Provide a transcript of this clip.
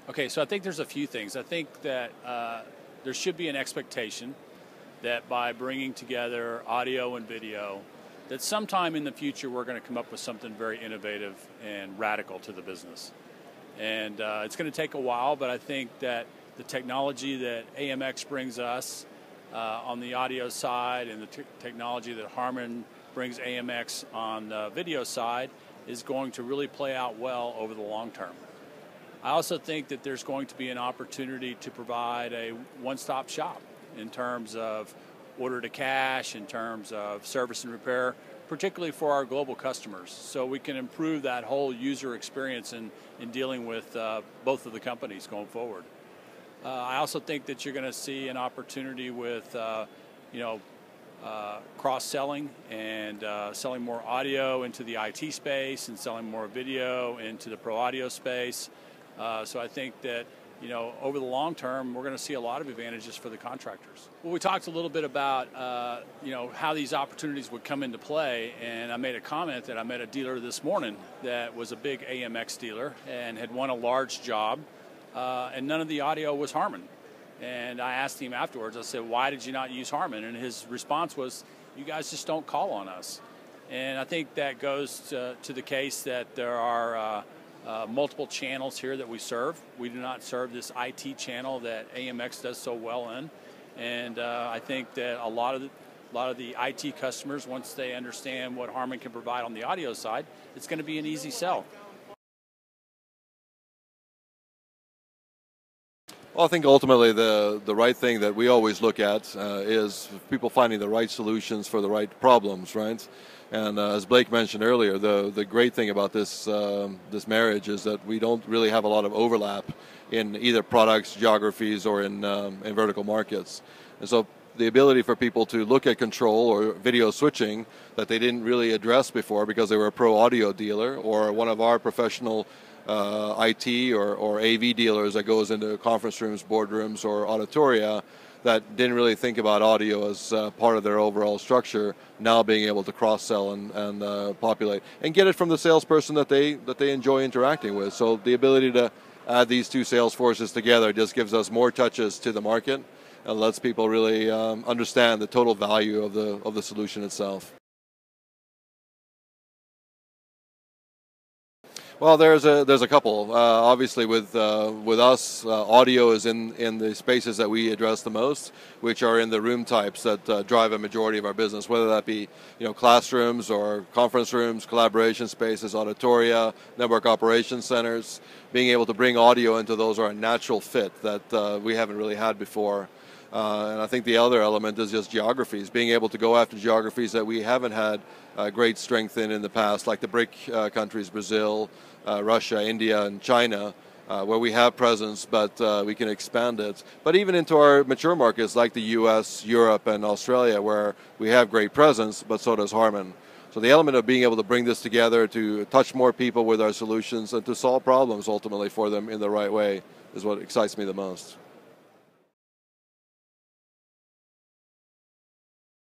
Okay, so I think there's a few things. I think that there should be an expectation that by bringing together audio and video, that sometime in the future we're going to come up with something very innovative and radical to the business. And it's going to take a while, but I think that the technology that AMX brings us on the audio side and the technology that Harman brings AMX on the video side is going to really play out well over the long term. I also think that there's going to be an opportunity to provide a one-stop shop in terms of order to cash, in terms of service and repair, particularly for our global customers. So we can improve that whole user experience in dealing with both of the companies going forward. I also think that you're going to see an opportunity with cross-selling and selling more audio into the IT space and selling more video into the pro audio space. So I think that, over the long term, we're going to see a lot of advantages for the contractors. Well, we talked a little bit about, how these opportunities would come into play, and I made a comment that I met a dealer this morning that was a big AMX dealer and had won a large job, and none of the audio was Harman. And I asked him afterwards, I said, why did you not use Harman? And his response was, you guys just don't call on us. And I think that goes to the case that there are multiple channels here that we serve. We do not serve this IT channel that AMX does so well in, and I think that a lot of the IT customers, once they understand what Harman can provide on the audio side, it's going to be an easy sell. Well, I think ultimately the right thing that we always look at is people finding the right solutions for the right problems, right? And as Blake mentioned earlier, the great thing about this this marriage is that we don't really have a lot of overlap in either products, geographies, or in vertical markets. And so the ability for people to look at control or video switching that they didn't really address before because they were a pro audio dealer or one of our professional IT or AV dealers that goes into conference rooms, boardrooms, or auditoria that didn't really think about audio as part of their overall structure, now being able to cross-sell and populate and get it from the salesperson that they enjoy interacting with. So the ability to add these two sales forces together just gives us more touches to the market and lets people really understand the total value of the solution itself. Well, there's a couple. Obviously, with us, audio is in the spaces that we address the most, which are in the room types that drive a majority of our business. Whether that be classrooms or conference rooms, collaboration spaces, auditoria, network operations centers. Being able to bring audio into those are a natural fit that we haven't really had before. And I think the other element is just geographies, being able to go after geographies that we haven't had great strength in the past, like the BRIC countries, Brazil, Russia, India, and China, where we have presence, but we can expand it. But even into our mature markets like the US, Europe, and Australia, where we have great presence, but so does Harman. So the element of being able to bring this together to touch more people with our solutions and to solve problems ultimately for them in the right way is what excites me the most.